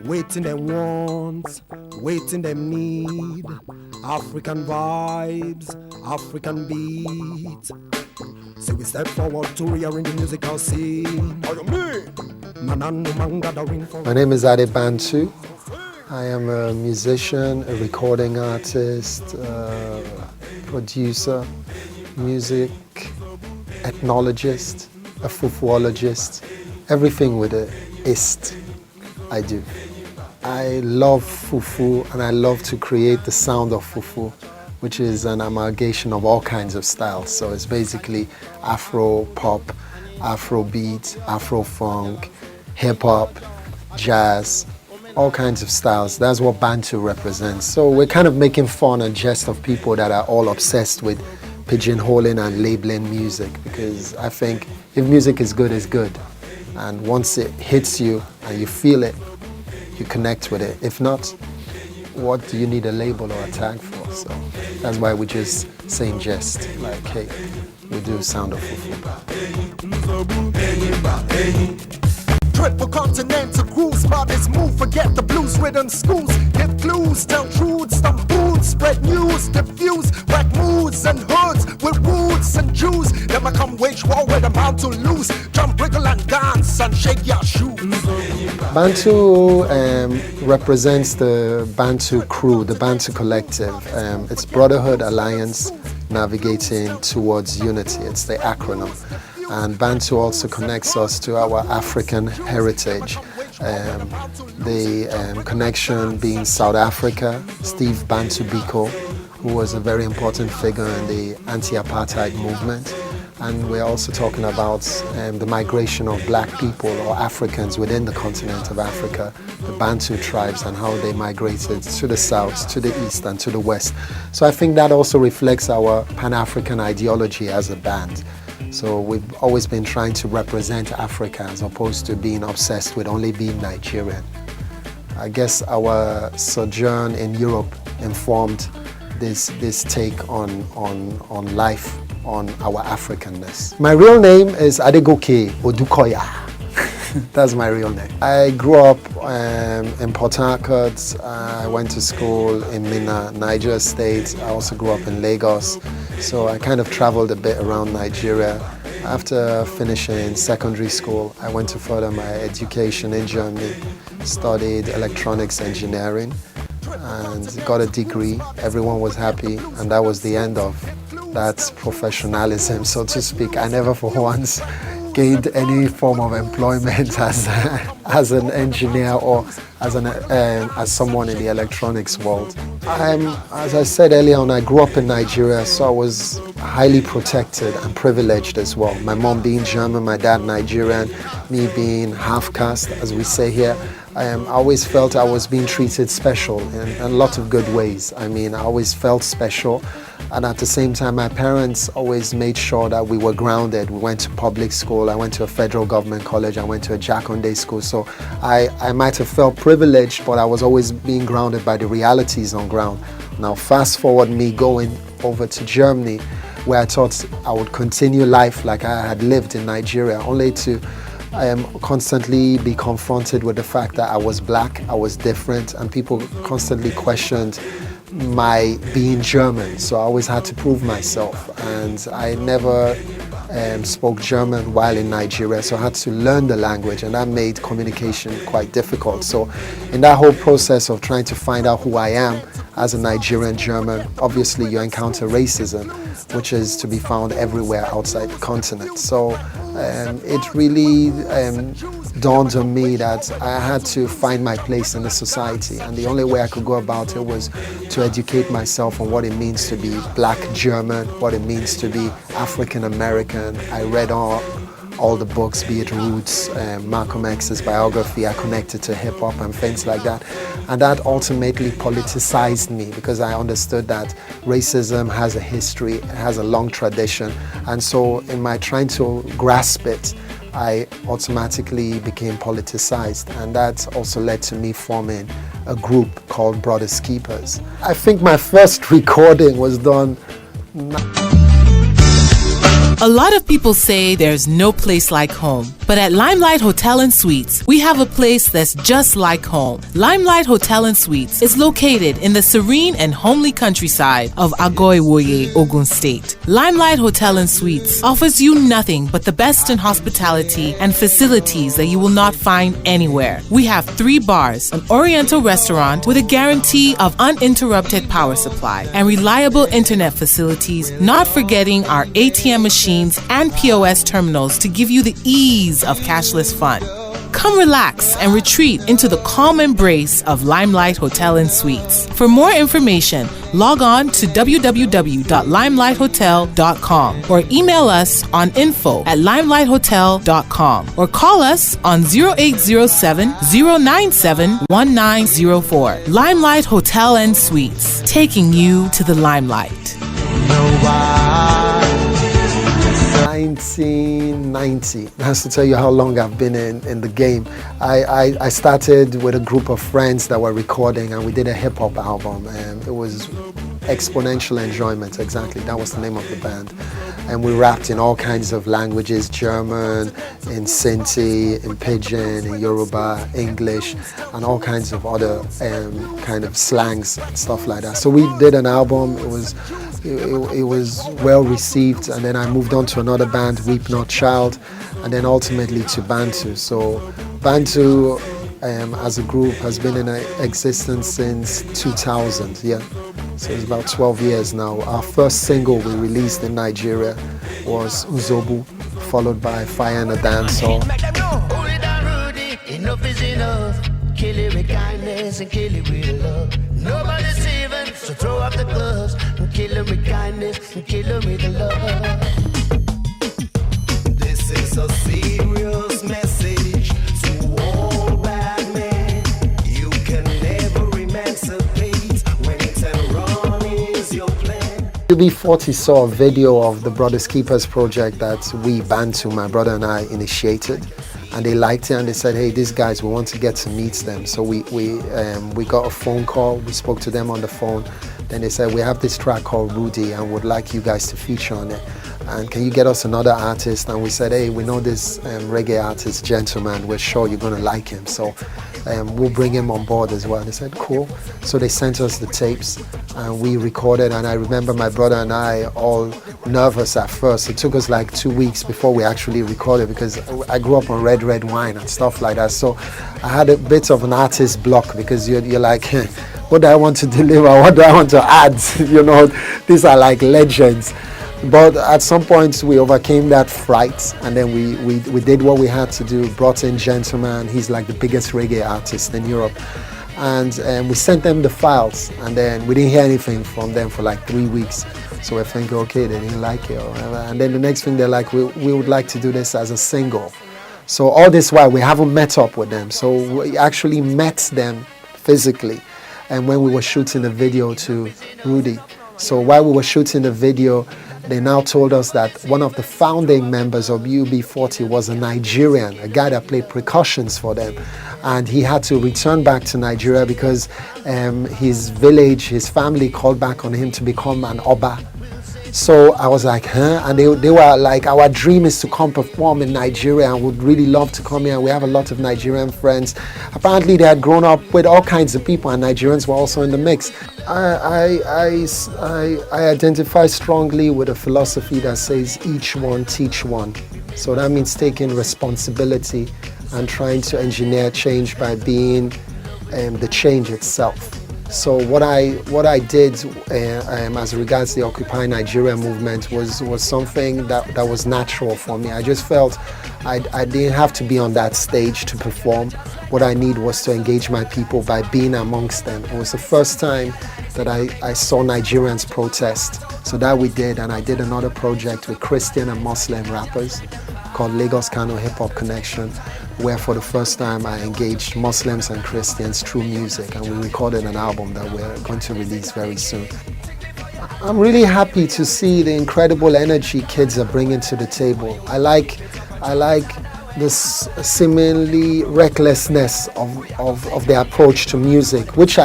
Waiting them wants, waiting them need. African vibes, African beats. So we step forward to rearrange the musical scene. My name is Bantu. I am a musician, a recording artist, producer, music, ethnologist, a fufuologist. Everything with a ist, I do. I love fufu and I love to create the sound of fufu, which is an amalgamation of all kinds of styles. So it's basically Afro pop, Afro beat, Afro funk, hip hop, jazz, all kinds of styles. That's what Bantu represents. So we're kind of making fun and jest of people that are all obsessed with pigeonholing and labeling music, because I think if music is good, it's good. And once it hits you and you feel it, you connect with it. If not, what do you need a label or a tag for? So that's why we just say in jest, like, hey, we do sound of fufu. Triple continental grooves, bodies move, forget the blues, rhythm schools, give clues, tell truths, stump foods, spread news, diffuse, whack moods and hoods, with roots and Jews, never come wage war with a bound to lose, jump, wriggle and dance and shake your shoes. Bantu represents the Bantu crew, the Bantu collective. It's Brotherhood Alliance Navigating Towards Unity, it's the acronym. And Bantu also connects us to our African heritage. The connection being South Africa, Steve Bantu Biko, who was a very important figure in the anti-apartheid movement. And we're also talking about the migration of black people or Africans within the continent of Africa, the Bantu tribes, and how they migrated to the south, to the east, and to the west. So I think that also reflects our Pan-African ideology as a band. So we've always been trying to represent Africa as opposed to being obsessed with only being Nigerian. I guess our sojourn in Europe informed this take on life, on our Africanness. My real name is Adegoke Odukoya. That's my real name. I grew up in Port Harcourt. I went to school in Minna, Niger State. I also grew up in Lagos. So I kind of traveled a bit around Nigeria. After finishing secondary school, I went to further my education in Germany, studied electronics engineering and got a degree. Everyone was happy, and that was the end of that professionalism, so to speak. I never for once gained any form of employment as an engineer or as someone in the electronics world. As I said earlier on, I grew up in Nigeria, so I was highly protected and privileged as well. My mom being German, my dad Nigerian, me being half caste, as we say here. I always felt I was being treated special in a lot of good ways. I mean, I always felt special. And at the same time, my parents always made sure that we were grounded. We went to public school. I went to a federal government college. I went to a Jakonde school. So I might have felt privileged, but I was always being grounded by the realities on ground. Now, fast forward me going over to Germany, where I thought I would continue life like I had lived in Nigeria, only to constantly be confronted with the fact that I was black, I was different, and people constantly questioned my being German. So I always had to prove myself, and I never spoke German while in Nigeria, so I had to learn the language, and that made communication quite difficult. So in that whole process of trying to find out who I am as a Nigerian German, obviously you encounter racism, which is to be found everywhere outside the continent. So it really dawned on me that I had to find my place in the society, and the only way I could go about it was to educate myself on what it means to be black German, what it means to be African American. I read all the books, be it Roots, Malcolm X's biography. I connected to hip hop and things like that. And that ultimately politicized me, because I understood that racism has a history, it has a long tradition. And so in my trying to grasp it, I automatically became politicized, and that also led to me forming a group called Brothers Keepers. I think my first recording was done. A lot of people say there's no place like home. But at Limelight Hotel and Suites, we have a place that's just like home. Limelight Hotel and Suites is located in the serene and homely countryside of Agoiwoye, Ogun State. Limelight Hotel and Suites offers you nothing but the best in hospitality and facilities that you will not find anywhere. We have 3 bars, an oriental restaurant with a guarantee of uninterrupted power supply, and reliable internet facilities, not forgetting our ATM machines and POS terminals to give you the ease of cashless fun. Come relax and retreat into the calm embrace of Limelight Hotel and Suites. For more information, log on to www.limelight.hotel.com or email us on info@limelight.hotel.com or call us on 0807-097-1904. Limelight Hotel and Suites, taking you to the limelight. 1990. That's to tell you how long I've been in the game. I started with a group of friends that were recording, and we did a hip-hop album, and it was Exponential Enjoyment, exactly. That was the name of the band. And we rapped in all kinds of languages, German, in Sinti, in Pidgin, in Yoruba, English, and all kinds of other kind of slangs and stuff like that. So we did an album. It was well received, and then I moved on to another band, Weep Not Child, and then ultimately to Bantu. So Bantu as a group has been in existence since 2000, yeah. So it's about 12 years now. Our first single we released in Nigeria was Uzobu, followed by Fire and a Dancehall. Enough is enough. Kill it with kindness and kill it with love. Nobody's saving, so throw up the gloves and kill it with kindness and kill it with love. This is a serious message to all bad men. You can never emancipate when terror is your plan. UB40 saw a video of the Brothers Keepers project that we, Bantu, my brother and I, initiated. And they liked it, and they said, hey, these guys, we want to get to meet them. So we got a phone call. We spoke to them on the phone. Then they said, we have this track called Rudy and would like you guys to feature on it. And can you get us another artist? And we said, hey, we know this reggae artist, Gentleman. We're sure you're going to like him. So we'll bring him on board as well. And they said, cool. So they sent us the tapes and we recorded. And I remember my brother and I all nervous at first. It took us like 2 weeks before we actually recorded, because I grew up on red wine and stuff like that. So I had a bit of an artist block, because you're like, what do I want to deliver? What do I want to add? You know, these are like legends. But at some point we overcame that fright, and then we did what we had to do, brought in Gentleman. He's like the biggest reggae artist in Europe. And we sent them the files, and then we didn't hear anything from them for like 3 weeks. So we're thinking, okay, they didn't like it or whatever. And then the next thing, they're like, we would like to do this as a single. So all this while, we haven't met up with them. So we actually met them physically, and when we were shooting the video to Rudy. So while we were shooting the video, they now told us that one of the founding members of UB40 was a Nigerian, a guy that played percussions for them. And he had to return back to Nigeria because his village, his family called back on him to become an Oba. So I was like, huh? And they were like, our dream is to come perform in Nigeria and would really love to come here. We have a lot of Nigerian friends. Apparently they had grown up with all kinds of people, and Nigerians were also in the mix. I identify strongly with a philosophy that says each one teach one. So that means taking responsibility and trying to engineer change by being the change itself. So what I did as regards the Occupy Nigeria movement was something that was natural for me. I just felt I didn't have to be on that stage to perform. What I need was to engage my people by being amongst them. It was the first time that I saw Nigerians protest. So that we did, and I did another project with Christian and Muslim rappers called Lagos Kano Hip Hop Connection, where for the first time I engaged Muslims and Christians through music, and we recorded an album that we're going to release very soon. I'm really happy to see the incredible energy kids are bringing to the table. I like this seemingly recklessness of their approach to music, which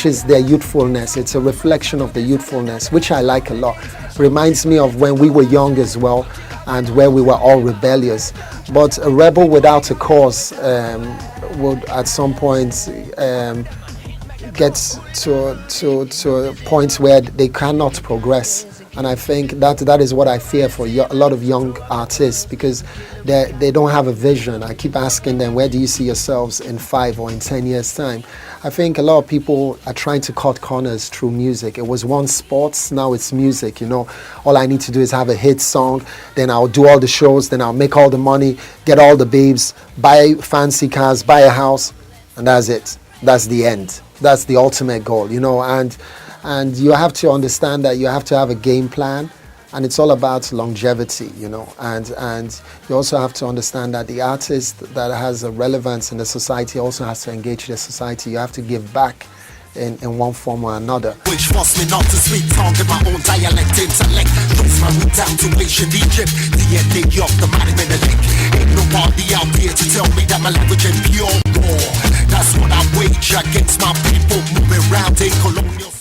is their youthfulness. It's a reflection of the youthfulness, which I like a lot. Reminds me of when we were young as well, and where we were all rebellious. But a rebel without a cause would at some point get to a point where they cannot progress. And I think that is what I fear for a lot of young artists, because they don't have a vision. I keep asking them, where do you see yourselves in 5 or in 10 years' time? I think a lot of people are trying to cut corners through music. It was once sports, now it's music, you know. All I need to do is have a hit song, then I'll do all the shows, then I'll make all the money, get all the babes, buy fancy cars, buy a house, and that's it. That's the end. That's the ultimate goal, you know. And you have to understand that you have to have a game plan, and it's all about longevity, you know. And you also have to understand that the artist that has a relevance in the society also has to engage the society. You have to give back in one form or another. Which forced me not to speak tongue in my own dialect, intellect. Trace my root down to ancient Egypt. DNA of the mighty Menelik. Ain't nobody out here to tell me that my language is pure war. That's what I wage against my people moving around in colonial.